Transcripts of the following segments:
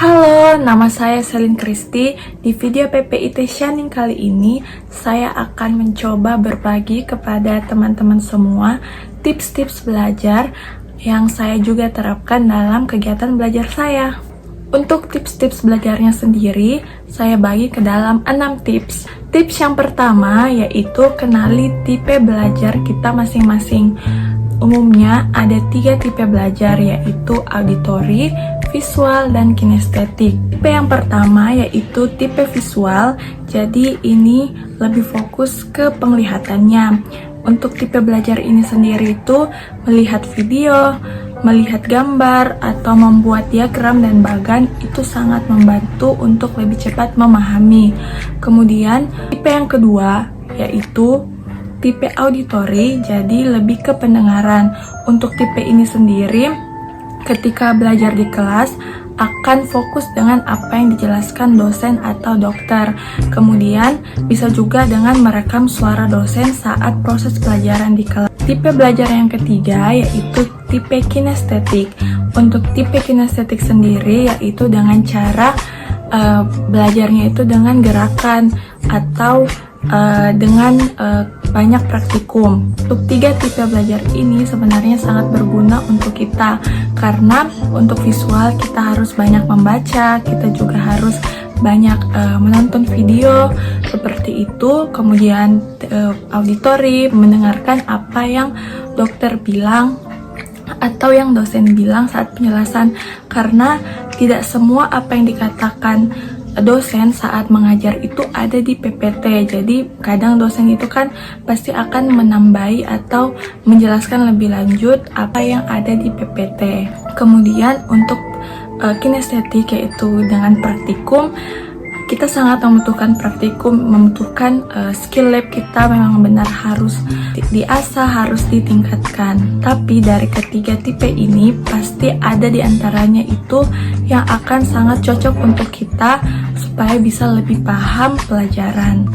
Halo, nama saya Selin Kristi. Di video PPIT Shining kali ini, saya akan mencoba berbagi kepada teman-teman semua tips-tips belajar yang saya juga terapkan dalam kegiatan belajar saya. Untuk tips-tips belajarnya sendiri, saya bagi ke dalam 6 tips. Tips yang pertama yaitu kenali tipe belajar kita masing-masing. Umumnya ada 3 tipe belajar, yaitu auditori, visual, dan kinestetik. Tipe yang pertama yaitu tipe visual, jadi ini lebih fokus ke penglihatannya. Untuk tipe belajar ini sendiri itu melihat video, melihat gambar, atau membuat diagram dan bagan itu sangat membantu untuk lebih cepat memahami. Kemudian tipe yang kedua yaitu tipe auditori, jadi lebih ke pendengaran. Untuk tipe ini sendiri, ketika belajar di kelas, akan fokus dengan apa yang dijelaskan dosen atau dokter. Kemudian, bisa juga dengan merekam suara dosen saat proses pelajaran di kelas. Tipe belajar yang ketiga yaitu tipe kinestetik. Untuk tipe kinestetik sendiri yaitu dengan cara belajarnya itu dengan gerakan atau dengan banyak praktikum. Untuk 3 tipe belajar ini sebenarnya sangat berguna untuk kita, karena untuk visual kita harus banyak membaca, kita juga harus banyak menonton video seperti itu. Kemudian auditori, mendengarkan apa yang dokter bilang atau yang dosen bilang saat penjelasan, karena tidak semua apa yang dikatakan dosen saat mengajar itu ada di PPT. Jadi kadang dosen itu kan pasti akan menambahi atau menjelaskan lebih lanjut apa yang ada di PPT. Kemudian untuk kinestetik yaitu dengan praktikum, kita sangat membutuhkan praktikum, membutuhkan skill lab kita memang benar harus diasah, harus ditingkatkan. Tapi dari ketiga tipe ini pasti ada di antaranya itu yang akan sangat cocok untuk kita supaya bisa lebih paham pelajaran.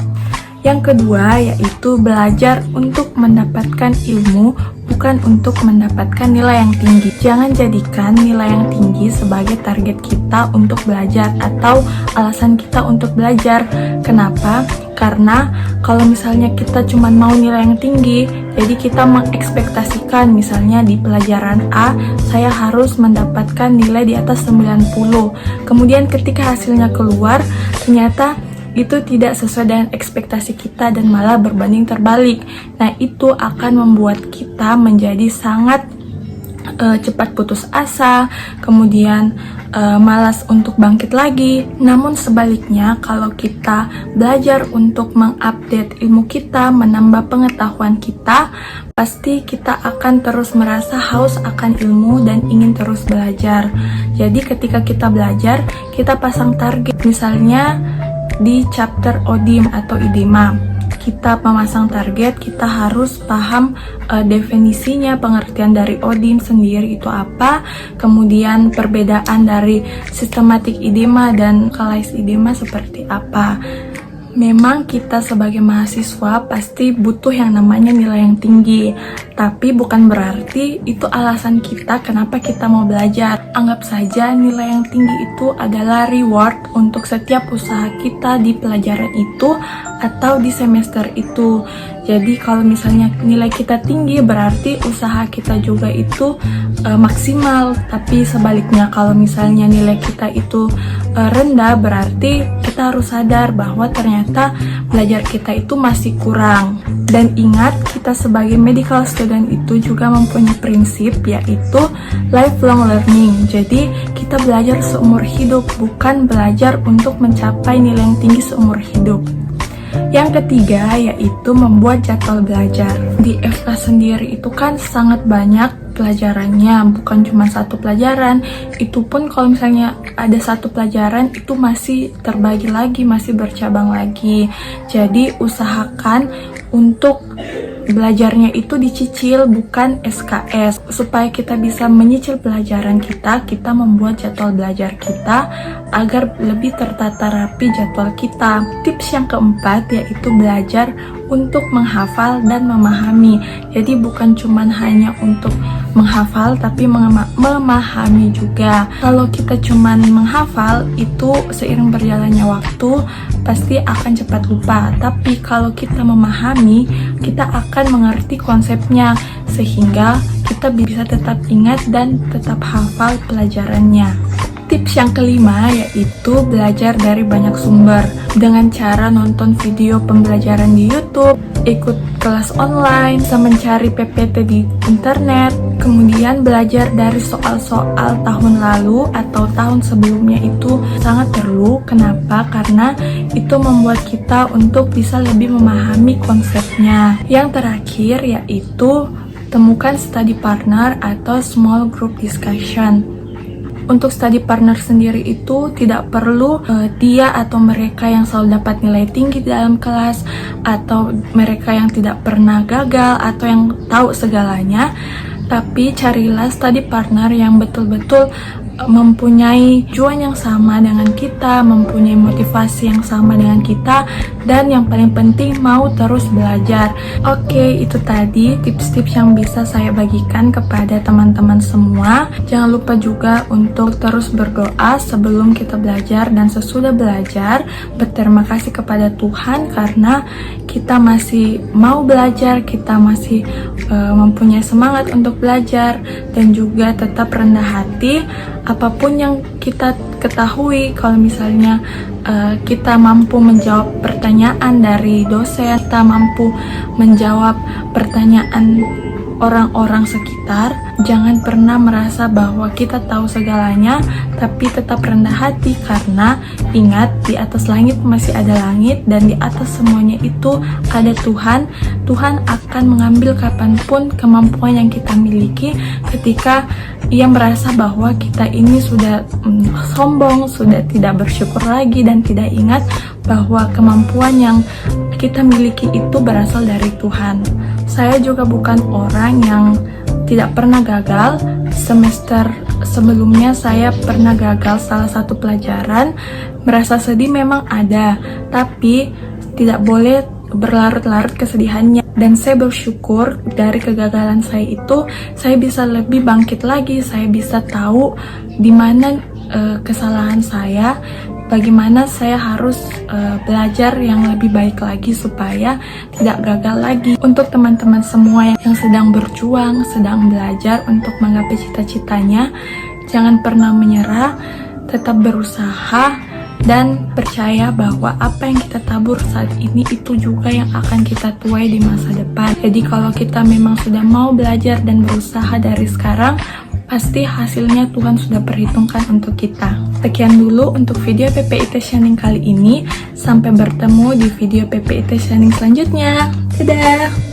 Yang kedua yaitu belajar untuk mendapatkan ilmu, bukan untuk mendapatkan nilai yang tinggi. Jangan jadikan nilai yang tinggi sebagai target kita untuk belajar atau alasan kita untuk belajar. Kenapa? Karena kalau misalnya kita cuma mau nilai yang tinggi, jadi kita mengekspektasikan misalnya di pelajaran A, saya harus mendapatkan nilai di atas 90. Kemudian ketika hasilnya keluar, ternyata itu tidak sesuai dengan ekspektasi kita dan malah berbanding terbalik. Nah, itu akan membuat kita menjadi sangat cepat putus asa, kemudian malas untuk bangkit lagi. Namun sebaliknya, kalau kita belajar untuk mengupdate ilmu kita, menambah pengetahuan kita, pasti kita akan terus merasa haus akan ilmu dan ingin terus belajar. Jadi ketika kita belajar, kita pasang target. Misalnya di chapter ODIM atau IDIMA, kita memasang target, kita harus paham definisinya, pengertian dari ODIM sendiri itu apa, kemudian perbedaan dari sistematik IDIMA dan localized IDIMA seperti apa. Memang kita sebagai mahasiswa pasti butuh yang namanya nilai yang tinggi, tapi bukan berarti itu alasan kita kenapa kita mau belajar. Anggap saja nilai yang tinggi itu adalah reward untuk setiap usaha kita di pelajaran itu atau di semester itu. Jadi kalau misalnya nilai kita tinggi berarti usaha kita juga itu maksimal, tapi sebaliknya kalau misalnya nilai kita itu rendah berarti kita harus sadar bahwa ternyata belajar kita itu masih kurang. Dan ingat, kita sebagai medical student itu juga mempunyai prinsip yaitu lifelong learning. Jadi kita belajar seumur hidup, bukan belajar untuk mencapai nilai yang tinggi seumur hidup. Yang ketiga yaitu membuat jadwal belajar. Di FK sendiri itu kan sangat banyak pelajarannya, bukan cuma satu pelajaran. Itu pun kalau misalnya ada satu pelajaran itu masih terbagi lagi, masih bercabang lagi. Jadi usahakan untuk belajarnya itu dicicil, bukan SKS. Supaya kita bisa menyicil pelajaran kita, kita membuat jadwal belajar kita agar lebih tertata rapi jadwal kita. Tips yang keempat yaitu belajar untuk menghafal dan memahami. Jadi bukan cuma hanya untuk menghafal tapi memahami juga. Kalau kita cuman menghafal, itu seiring berjalannya waktu pasti akan cepat lupa. Tapi kalau kita memahami, kita akan mengerti konsepnya sehingga kita bisa tetap ingat dan tetap hafal pelajarannya. Tips yang kelima yaitu belajar dari banyak sumber dengan cara nonton video pembelajaran di YouTube, ikut kelas online, mencari PPT di internet, kemudian belajar dari soal-soal tahun lalu atau tahun sebelumnya itu sangat perlu. Kenapa? Karena itu membuat kita untuk bisa lebih memahami konsepnya. Yang terakhir yaitu temukan study partner atau small group discussion. Untuk study partner sendiri itu tidak perlu dia atau mereka yang selalu dapat nilai tinggi di dalam kelas, atau mereka yang tidak pernah gagal, atau yang tahu segalanya. Tapi carilah study partner yang betul-betul mempunyai tujuan yang sama dengan kita, mempunyai motivasi yang sama dengan kita, dan yang paling penting mau terus belajar. Oke, itu tadi tips-tips yang bisa saya bagikan kepada teman-teman semua. Jangan lupa juga untuk terus berdoa sebelum kita belajar dan sesudah belajar. Berterima kasih kepada Tuhan karena kita masih mau belajar, kita masih mempunyai semangat untuk belajar, dan juga tetap rendah hati. Apapun yang kita ketahui, kalau misalnya kita mampu menjawab pertanyaan dari dosen, kita mampu menjawab pertanyaan orang-orang sekitar, jangan pernah merasa bahwa kita tahu segalanya, tapi tetap rendah hati karena ingat, di atas langit masih ada langit, dan di atas semuanya itu ada Tuhan. Tuhan akan mengambil kapanpun kemampuan yang kita miliki. Ketika ia merasa bahwa kita ini sudah sombong, sudah tidak bersyukur lagi, dan tidak ingat bahwa kemampuan yang kita miliki itu berasal dari Tuhan. Saya juga bukan orang yang tidak pernah gagal. Semester sebelumnya saya pernah gagal salah satu pelajaran. Merasa sedih memang ada, tapi tidak boleh berlarut-larut kesedihannya. Dan saya bersyukur dari kegagalan saya itu, saya bisa lebih bangkit lagi. Saya bisa tahu di mana kesalahan saya, bagaimana saya harus belajar yang lebih baik lagi supaya tidak gagal lagi. Untuk teman-teman semua yang sedang berjuang, sedang belajar untuk menggapai cita-citanya, jangan pernah menyerah, tetap berusaha, dan percaya bahwa apa yang kita tabur saat ini itu juga yang akan kita tuai di masa depan. Jadi kalau kita memang sudah mau belajar dan berusaha dari sekarang, pasti hasilnya Tuhan sudah perhitungkan untuk kita. Sekian dulu untuk video PPIT Shining kali ini. Sampai bertemu di video PPIT Shining selanjutnya. Dadah!